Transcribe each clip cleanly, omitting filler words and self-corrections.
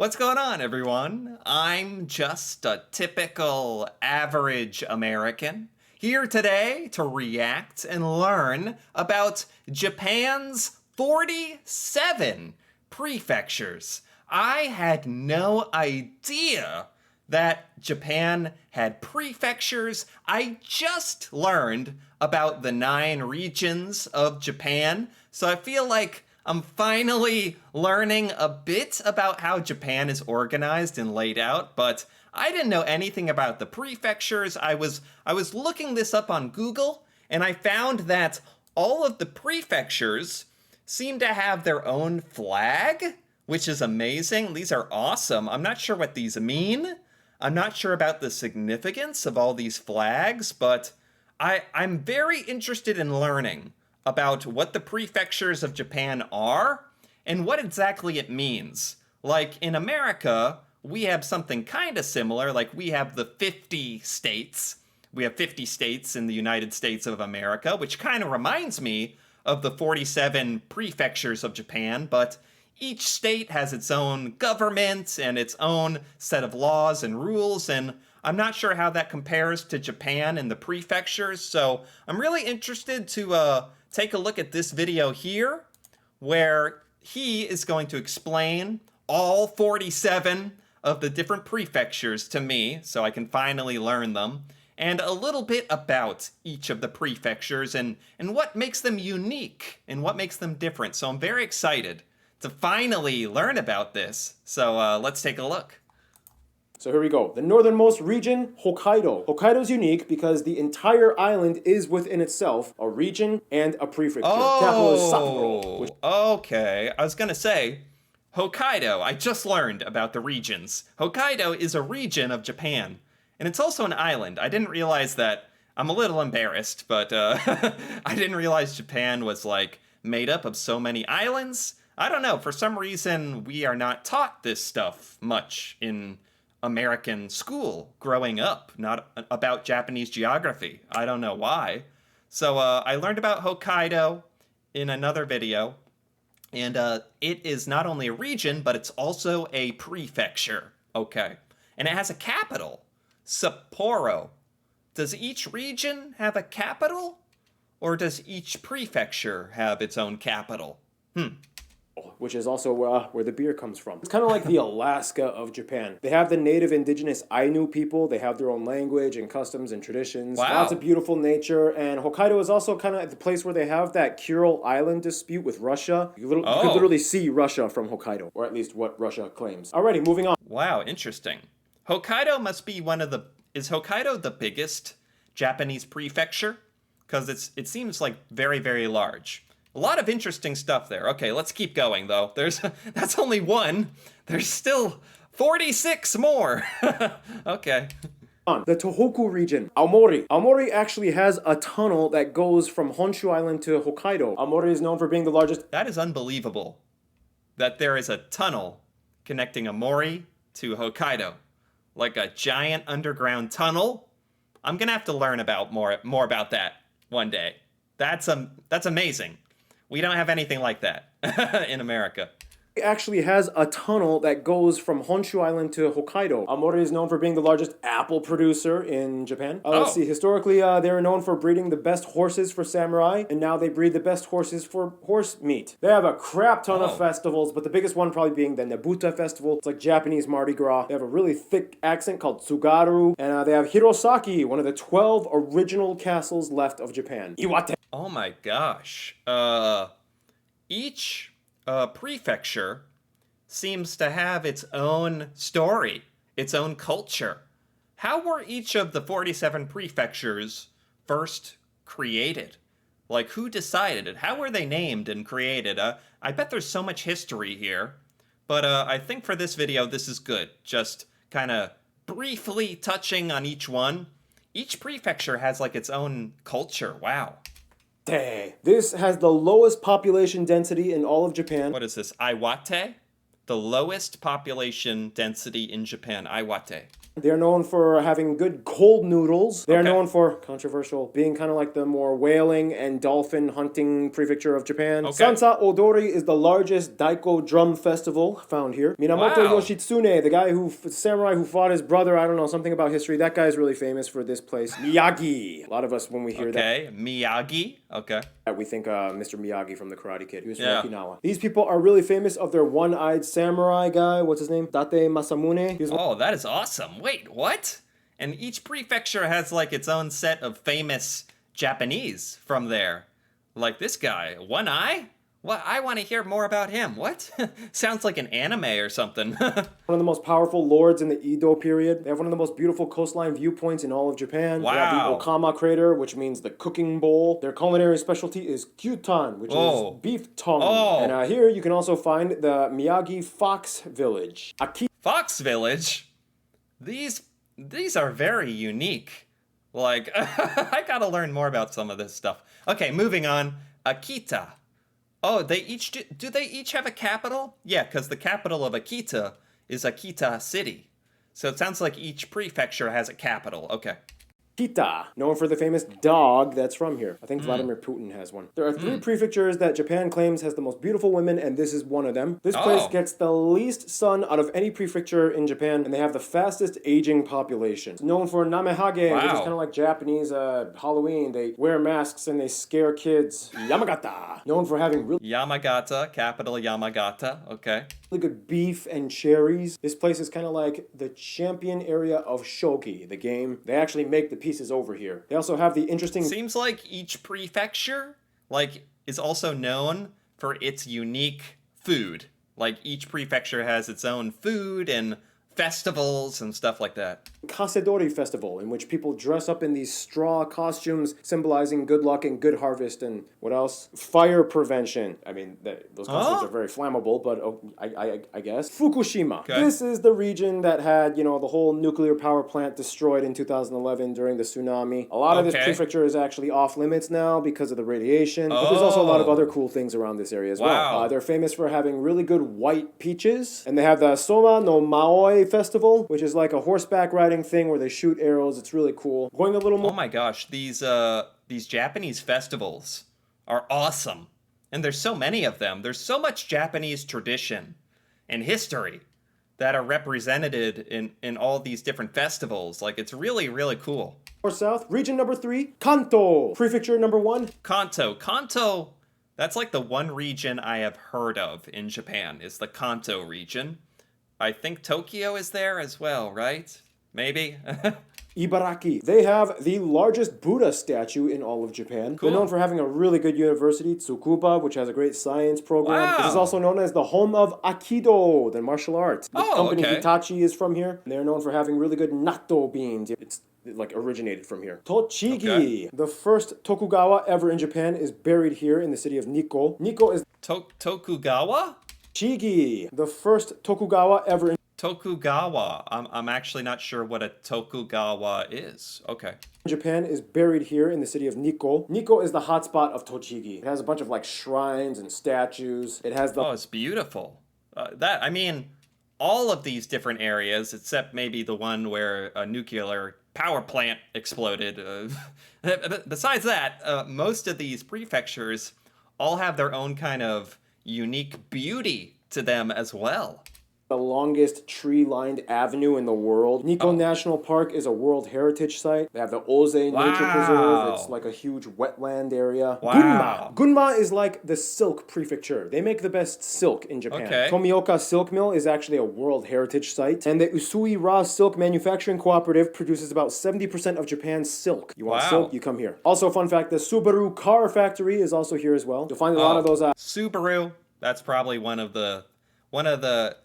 What's going on, everyone? I'm just a typical average American here today to react and learn about Japan's 47 prefectures. I had no idea that Japan had prefectures. I just learned about the 9 regions of Japan, so I feel like I'm finally learning a bit about how Japan is organized and laid out, but I didn't know anything about the prefectures. I was looking this up on Google, and I found that all of the prefectures seem to have their own flag, which is amazing. These are awesome. I'm not sure what these mean. I'm not sure about the significance of all these flags, but I'm very interested in learning about what the prefectures of Japan are and what exactly it means. Like in America, we have something kind of similar, like we have the 50 states. We have 50 states in the United States of America, which kind of reminds me of the 47 prefectures of Japan, but each state has its own government and its own set of laws and rules, and I'm not sure how that compares to Japan and the prefectures, so I'm really interested to take a look at this video here, where he is going to explain all 47 of the different prefectures to me, so I can finally learn them, and a little bit about each of the prefectures and what makes them unique and what makes them different. So I'm very excited to finally learn about this. So let's take a look. So here we go. The northernmost region, Hokkaido. Hokkaido is unique because the entire island is within itself a region and a prefecture. Capital is Sapporo. Okay. I was gonna say, Hokkaido. I just learned about the regions. Hokkaido is a region of Japan, and it's also an island. I didn't realize that. I'm a little embarrassed, but I didn't realize Japan was like made up of so many islands. I don't know. For some reason, we are not taught this stuff much in American school growing up, not about Japanese geography. I don't know why. So I learned about Hokkaido in another video, and it is not only a region, but it's also a prefecture. Okay. And it has a capital, Sapporo. Does each region have a capital? Or does each prefecture have its own capital? Which is also where the beer comes from. It's kind of like the Alaska of Japan. They have the native indigenous Ainu people. They have their own language and customs and traditions. Wow. Lots of beautiful nature. And Hokkaido is also kind of the place where they have that Kuril Island dispute with Russia. You could literally see Russia from Hokkaido, or at least what Russia claims. Alrighty, moving on. Wow, interesting. Hokkaido must be is Hokkaido the biggest Japanese prefecture? Because it seems like very, very large. A lot of interesting stuff there. Okay, let's keep going, though. That's only one. There's still 46 more. Okay. On the Tohoku region, Aomori. Aomori actually has a tunnel that goes from Honshu Island to Hokkaido. Aomori is known for being the largest. That is unbelievable. That there is a tunnel connecting Aomori to Hokkaido. Like a giant underground tunnel. I'm gonna have to learn about more about that one day. That's amazing. We don't have anything like that in America. It actually has a tunnel that goes from Honshu Island to Hokkaido. Aomori is known for being the largest apple producer in Japan. Let's see, historically they are known for breeding the best horses for samurai, and now they breed the best horses for horse meat. They have a crap ton of festivals, but the biggest one probably being the Nebuta Festival. It's like Japanese Mardi Gras. They have a really thick accent called Tsugaru, and they have Hirosaki, one of the 12 original castles left of Japan. Iwate. Oh my gosh. Each prefecture seems to have its own story, its own culture. How were each of the 47 prefectures first created? Like, who decided it? How were they named and created? I bet there's so much history here, but I think for this video, this is good. Just kind of briefly touching on each one. Each prefecture has like its own culture. Wow. This has the lowest population density in all of Japan. What is this? Iwate? The lowest population density in Japan. Iwate. They're known for having good cold noodles. They're Okay. known for, controversial, being kind of like the more whaling and dolphin hunting prefecture of Japan. Okay. Sansa Odori is the largest Daiko drum festival found here. Minamoto Wow. Yoshitsune, the guy samurai who fought his brother, I don't know, something about history. That guy is really famous for this place. Miyagi. A lot of us, when we hear Okay, Miyagi. Okay. that, we think Mr. Miyagi from The Karate Kid. He was from Yeah. Okinawa. These people are really famous of their one-eyed samurai guy. What's his name? Date Masamune. He was Oh, that is awesome. Wait, what? And each prefecture has like its own set of famous Japanese from there. Like this guy, One Eye? What? I want to hear more about him. What? Sounds like an anime or something. one of the most powerful lords in the Edo period. They have one of the most beautiful coastline viewpoints in all of Japan. They have Wow. the Okama crater, which means the cooking bowl. Their culinary specialty is gyutan, which Oh. is beef tongue. Oh. And here you can also find the Miyagi Fox Village. Fox Village? These are very unique. Like, I gotta learn more about some of this stuff. Okay, moving on. Akita. Oh, do they each have a capital? Yeah, because the capital of Akita is Akita City. So it sounds like each prefecture has a capital. Okay. Kita, known for the famous dog that's from here. I think Vladimir Putin has one. There are three prefectures that Japan claims has the most beautiful women, and this is one of them. This place Oh. gets the least sun out of any prefecture in Japan, and they have the fastest aging population. It's known for Namehage, which is Wow. kind of like Japanese Halloween. They wear masks and they scare kids. Yamagata, known for having really Yamagata, capital Yamagata. Okay. good beef and cherries. This place is kind of like the champion area of shogi, the game. They actually make the pieces over here. They also have the interesting Seems like each prefecture, like, is also known for its unique food. Like, each prefecture has its own food and festivals and stuff like that. Kasedori festival, in which people dress up in these straw costumes symbolizing good luck and good harvest, and what else? Fire prevention. I mean, those costumes Huh? are very flammable, but I guess. Fukushima. Okay. This is the region that had, the whole nuclear power plant destroyed in 2011 during the tsunami. A lot of this Okay. prefecture is actually off limits now because of the radiation, but there's also a lot of Oh. other cool things around this area as Wow. well. They're famous for having really good white peaches, and they have the Soma no Maoi festival, which is like a horseback riding thing where they shoot arrows. It's really cool. Going a little more Oh my gosh, these Japanese festivals are awesome. And there's so many of them. There's so much Japanese tradition and history that are represented in all these different festivals. Like, it's really, really cool. south. Region number 3, Kanto. Prefecture number 1, Kanto, that's like the one region I have heard of in Japan, is the Kanto region. I think Tokyo is there as well, right? Maybe? Ibaraki. They have the largest Buddha statue in all of Japan. Cool. They're known for having a really good university, Tsukuba, which has a great science program. This is Wow. also known as the home of Aikido, the martial arts. The Oh, company okay. Hitachi is from here. They're known for having really good natto beans. It's like originated from here. Tochigi. Okay. The first Tokugawa ever in Japan is buried here in the city of Nikko. Nikko is Tokugawa? Chigi. The first Tokugawa ever in Tokugawa. I'm actually not sure what a Tokugawa is. Okay. Japan is buried here in the city of Nikko. Nikko is the hotspot of Tochigi. It has a bunch of like shrines and statues. It has the Oh, it's beautiful. I mean, all of these different areas, except maybe the one where a nuclear power plant exploded. Besides that, most of these prefectures all have their own kind of unique beauty to them as well. the longest tree-lined avenue in the world. Nikko National Park is a World Heritage Site. They have the Oze Nature Wow. Preserve. It's like a huge wetland area. Wow. Gunma is like the silk prefecture. They make the best silk in Japan. Okay. Tomioka Silk Mill is actually a World Heritage Site. And the Usui Ra Silk Manufacturing Cooperative produces about 70% of Japan's silk. You want Wow. silk? You come here. Also, fun fact, the Subaru car factory is also here as well. You'll find a lot of those Subaru, that's probably one of the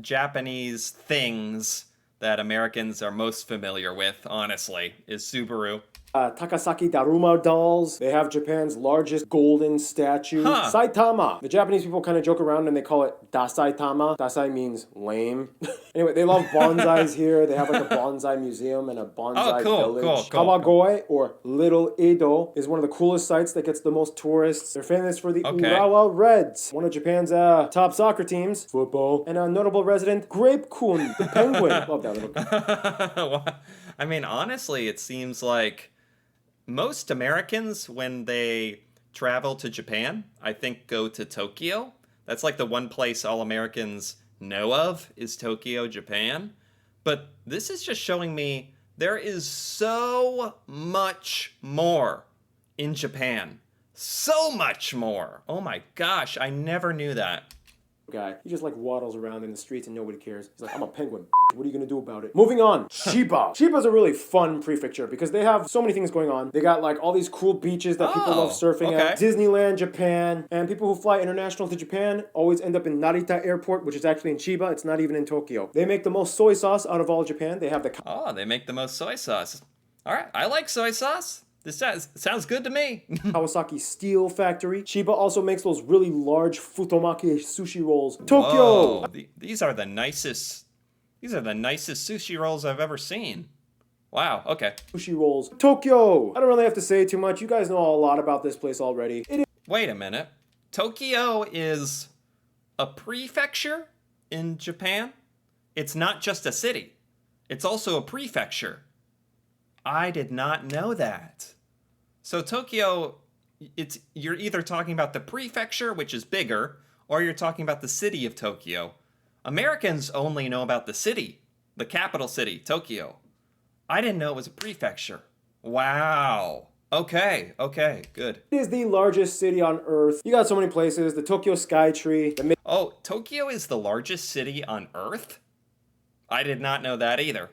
Japanese things that Americans are most familiar with, honestly, is Subaru. Takasaki Daruma dolls. They have Japan's largest golden statue. Huh. Saitama. The Japanese people kind of joke around and they call it Dasaitama. Dasai means lame. Anyway, they love bonsais here. They have like a bonsai museum and a bonsai village. Kawagoe, or Little Edo, is one of the coolest sites that gets the most tourists. They're famous for the Urawa Reds, one of Japan's top soccer teams, football, and a notable resident, Grape-kun, the penguin. Love that little guy. I mean, honestly, it seems like most Americans, when they travel to Japan, I think go to Tokyo. That's like the one place all Americans know of is Tokyo, Japan. But this is just showing me there is so much more in Japan. So much more. Oh my gosh, I never knew that. Guy. He just like waddles around in the streets and nobody cares. He's like, I'm a penguin. What are you gonna do about it? Moving on. Chiba. Chiba's a really fun prefecture because they have so many things going on. They got like all these cool beaches that people love surfing at. Disneyland, Japan. And people who fly international to Japan always end up in Narita Airport, which is actually in Chiba. It's not even in Tokyo. They make the most soy sauce out of all Japan. They have the... they make the most soy sauce. All right, I like soy sauce. This sounds good to me. Kawasaki Steel Factory. Chiba also makes those really large futomake sushi rolls. Tokyo! Whoa, these are the nicest sushi rolls I've ever seen. Wow, okay. Sushi rolls. Tokyo! I don't really have to say too much. You guys know a lot about this place already. Wait a minute. Tokyo is a prefecture in Japan? It's not just a city. It's also a prefecture. I did not know that. So Tokyo, you're either talking about the prefecture, which is bigger, or you're talking about the city of Tokyo. Americans only know about the city, the capital city, Tokyo. I didn't know it was a prefecture. Wow. Okay, good. It is the largest city on Earth. You got so many places. The Tokyo Skytree. Tokyo is the largest city on Earth? I did not know that either.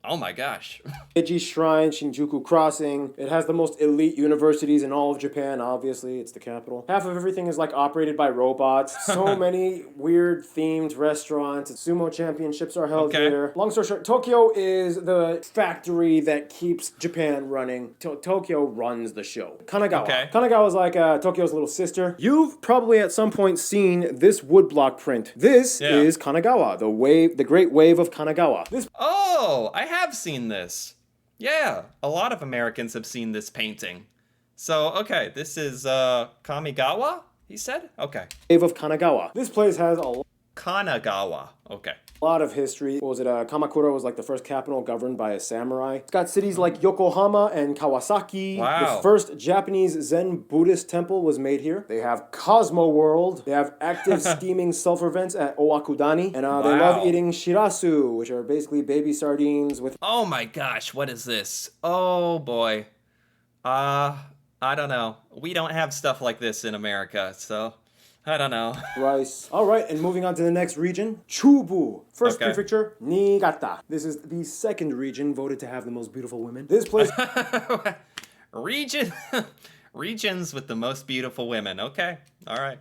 Oh my gosh. Meiji Shrine, Shinjuku Crossing. It has the most elite universities in all of Japan, obviously. It's the capital. Half of everything is like operated by robots. So many weird themed restaurants. Sumo championships are held here. Long story short, Tokyo is the factory that keeps Japan running. Tokyo runs the show. Kanagawa. Kanagawa is like Tokyo's little sister. You've probably at some point seen this woodblock print. This is Kanagawa, the Great Wave of Kanagawa. I have seen this. Yeah, a lot of Americans have seen this painting. So, okay, this is Kamigawa, he said? Okay. Wave of Kanagawa. This place has Kanagawa, okay. a lot of history. What was it? Kamakura was like the first capital governed by a samurai. It's got cities like Yokohama and Kawasaki. Wow. The first Japanese Zen Buddhist temple was made here. They have Cosmo World. They have active steaming sulfur vents at Owakudani. And they love eating shirasu, which are basically baby sardines with... Oh my gosh, what is this? Oh boy. I don't know. We don't have stuff like this in America, so... I don't know. Rice. All right, and moving on to the next region, Chubu. First prefecture, Niigata. This is the second region voted to have the most beautiful women. This place... Regions with the most beautiful women. Okay, all right.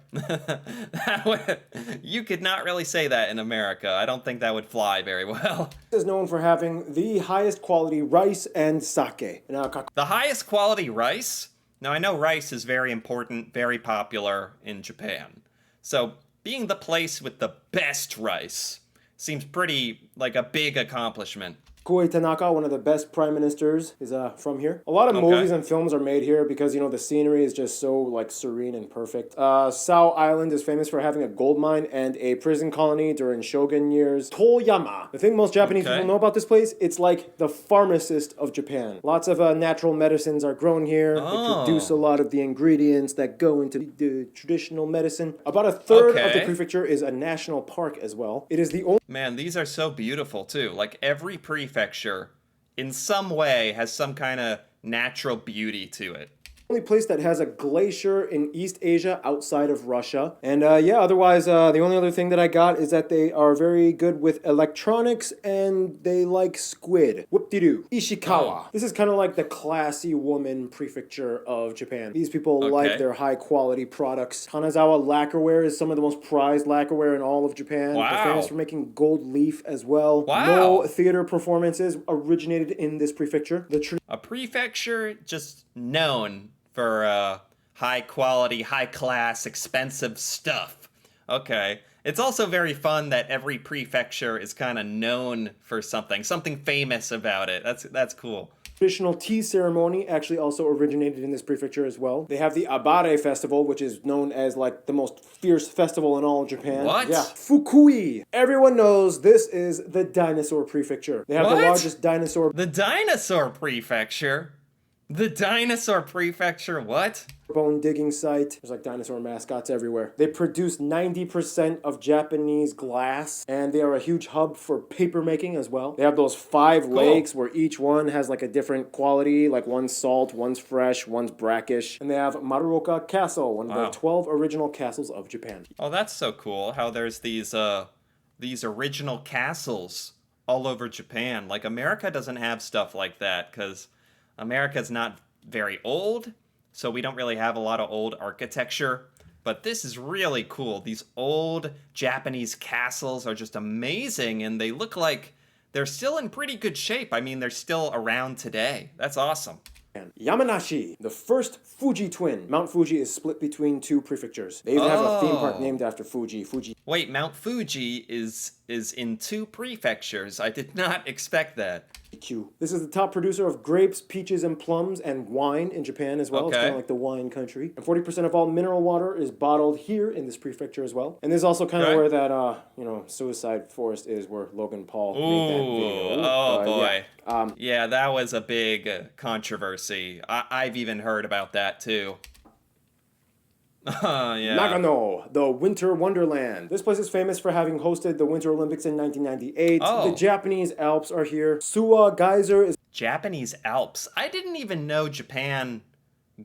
You could not really say that in America. I don't think that would fly very well. Is known for having the highest quality rice and sake. The highest quality rice? Now, I know rice is very important, very popular in Japan. So, being the place with the best rice seems pretty like a big accomplishment. Koei Tanaka, one of the best prime ministers, is from here. A lot of movies and films are made here because, you know, the scenery is just so, like, serene and perfect. Sao Island is famous for having a gold mine and a prison colony during Shogun years. Toyama. The thing most Japanese people know about this place, it's like the pharmacist of Japan. Lots of natural medicines are grown here. They produce a lot of the ingredients that go into the traditional medicine. About a third of the prefecture is a national park as well. It is the only... Man, these are so beautiful, too. Like, every prefecture, in some way, has some kind of natural beauty to it. Only place that has a glacier in East Asia outside of Russia. And yeah, otherwise, the only other thing that I got is that they are very good with electronics and they like squid. Whoop-de-doo. Ishikawa. This is kind of like the classy woman prefecture of Japan. These people like their high quality products. Kanazawa lacquerware is some of the most prized lacquerware in all of Japan. Wow. They're famous for making gold leaf as well. Wow. No theater performances originated in this prefecture. A prefecture just known for high quality, high class, expensive stuff. Okay. It's also very fun that every prefecture is kind of known for something famous about it. That's cool. Traditional tea ceremony actually also originated in this prefecture as well. They have the Abare Festival, which is known as like the most fierce festival in all of Japan. What? Yeah. Fukui. Everyone knows this is the dinosaur prefecture. They have the largest dinosaur. The dinosaur prefecture? The dinosaur prefecture, what? Bone digging site. There's like dinosaur mascots everywhere. They produce 90% of Japanese glass, and they are a huge hub for paper making as well. They have those 5 lakes where each one has like a different quality, like one's salt, one's fresh, one's brackish. And they have Maruoka Castle, one of the 12 original castles of Japan. Oh, that's so cool how there's these original castles all over Japan. Like America doesn't have stuff like that because America's not very old. So we don't really have a lot of old architecture, but this is really cool. These old Japanese castles are just amazing, and they look like they're still in pretty good shape. I mean, they're still around today. That's awesome. Yamanashi, the first Fuji twin. Mount Fuji is split between 2 prefectures. They even have a theme park named after Fuji. Wait, Mount Fuji is in 2 prefectures. I did not expect that. This is the top producer of grapes, peaches, and plums, and wine in Japan as well. It's kind of like the wine country. And 40% of all mineral water is bottled here in this prefecture as well. And this is also kind of where that, Suicide Forest is, where Logan Paul made that video. Oh, boy. Yeah. Yeah, that was a big controversy. I've even heard about that, too. Yeah. Nagano, the Winter Wonderland. This place is famous for having hosted the Winter Olympics in 1998. The Japanese Alps are here. Suwa Geyser is... Japanese Alps. I didn't even know Japan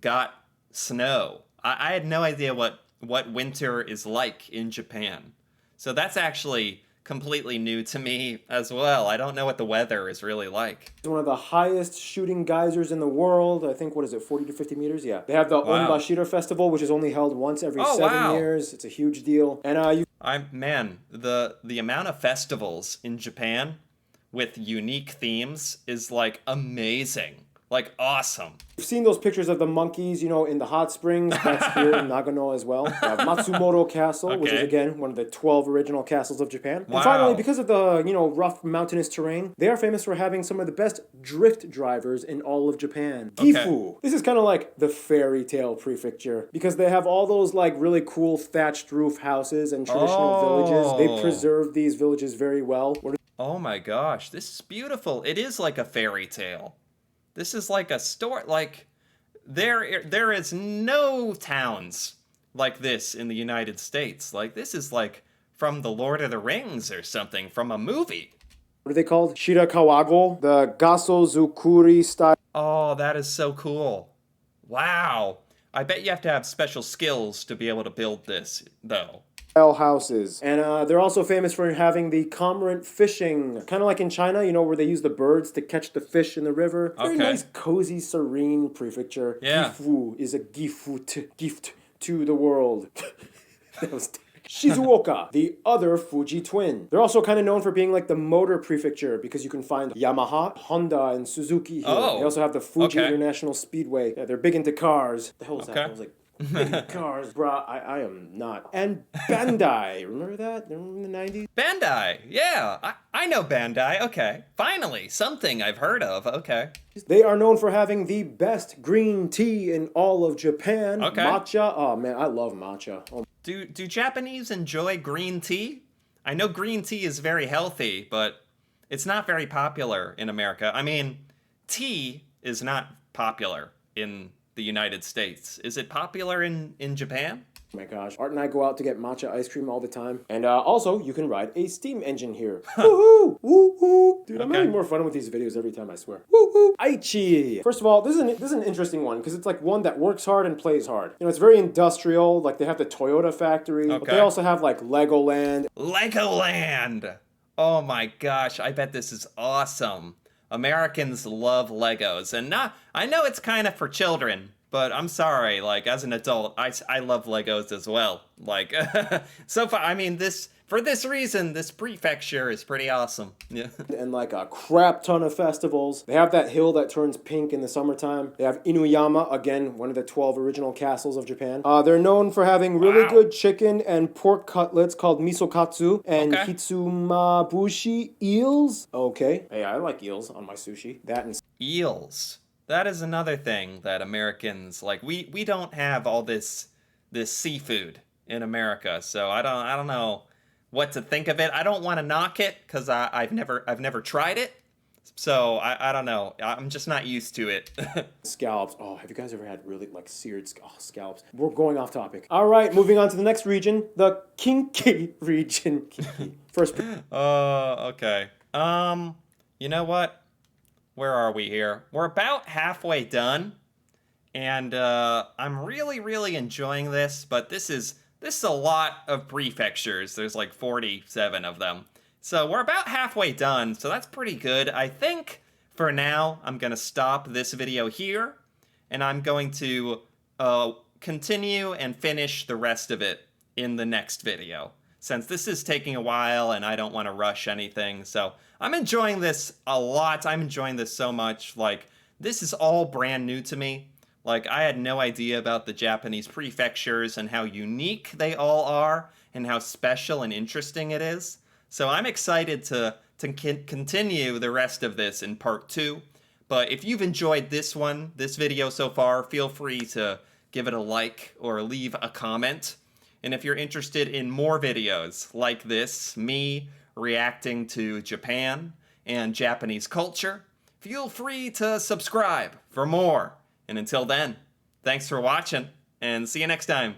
got snow. I had no idea what winter is like in Japan. So that's actually completely new to me as well. I don't know what the weather is really like. It's one of the highest shooting geysers in the world. I think, 40 to 50 meters? Yeah. They have the Onbashira Festival, which is only held once every 7 years. It's a huge deal. And the amount of festivals in Japan with unique themes is like amazing. Like awesome. You've seen those pictures of the monkeys, in the hot springs. That's here in Nagano as well. They have Matsumoto Castle, which is again one of the 12 original castles of Japan. And finally, because of the rough mountainous terrain, they are famous for having some of the best drift drivers in all of Japan. Gifu. This is kind of like the fairy tale prefecture because they have all those like really cool thatched roof houses and traditional villages. They preserve these villages very well. Oh my gosh, this is beautiful. It is like a fairy tale. This is like a story, like, there is no towns like this in the United States. Like, this is like from The Lord of the Rings or something, from a movie. What are they called? Shirakawago, the Gasozukuri style. Oh, that is so cool. Wow. I bet you have to have special skills to be able to build this, though. Houses. And they're also famous for having the cormorant fishing. Kind of like in China, where they use the birds to catch the fish in the river. Very nice, cozy, serene prefecture. Yeah. Gifu is a gift to the world. That was Shizuoka, the other Fuji twin. They're also kind of known for being like the motor prefecture because you can find Yamaha, Honda, and Suzuki here. They also have the Fuji International Speedway. Yeah, they're big into cars. The hell was that? I was like, big cars, bruh. I am not. And Bandai. Remember that? Remember in the 90s? Bandai. Yeah. I know Bandai. Okay. Finally, something I've heard of. Okay. They are known for having the best green tea in all of Japan. Matcha. Oh, man, I love matcha. Oh. Do Japanese enjoy green tea? I know green tea is very healthy, but it's not very popular in America. I mean, tea is not popular in the United States. Is it popular in Japan? Oh my gosh. Art and I go out to get matcha ice cream all the time. And also, you can ride a steam engine here. Woohoo! Woohoo! Dude, I'm having more fun with these videos every time, I swear. Woo woo! Aichi! First of all, this is an interesting one, because it's like one that works hard and plays hard. You know, it's very industrial, like they have the Toyota factory, but they also have like Legoland. Legoland! Oh my gosh, I bet this is awesome. Americans love Legos, and I know it's kind of for children, but I'm sorry, like, as an adult, I love Legos as well. Like, so far, I mean, for this reason, this prefecture is pretty awesome. Yeah. And like a crap ton of festivals. They have that hill that turns pink in the summertime. They have Inuyama, again, one of the 12 original castles of Japan. They're known for having really good chicken and pork cutlets called misokatsu and hitsumabushi eels. Okay. Hey, I like eels on my sushi. That and eels. That is another thing that Americans like. We don't have all this seafood in America, so I don't know what to think of it. I don't want to knock it because I've never tried it, so I don't know. I'm just not used to it. Scallops. Oh, have you guys ever had really like seared scallops? We're going off topic. All right, moving on to the next region, the Kinki region. Kinki. First. Okay. You know what? Where are we here? We're about halfway done, and I'm really enjoying this, but this is a lot of prefectures. There's like 47 of them. So we're about halfway done, so that's pretty good. I think for now, I'm going to stop this video here, and I'm going to continue and finish the rest of it in the next video, since this is taking a while and I don't want to rush anything. So I'm enjoying this a lot. I'm enjoying this so much. Like, this is all brand new to me. Like, I had no idea about the Japanese prefectures and how unique they all are and how special and interesting it is. So I'm excited to continue the rest of this in part 2. But if you've enjoyed this video so far, feel free to give it a like or leave a comment. And if you're interested in more videos like this, me reacting to Japan and Japanese culture, feel free to subscribe for more. And until then, thanks for watching, and see you next time.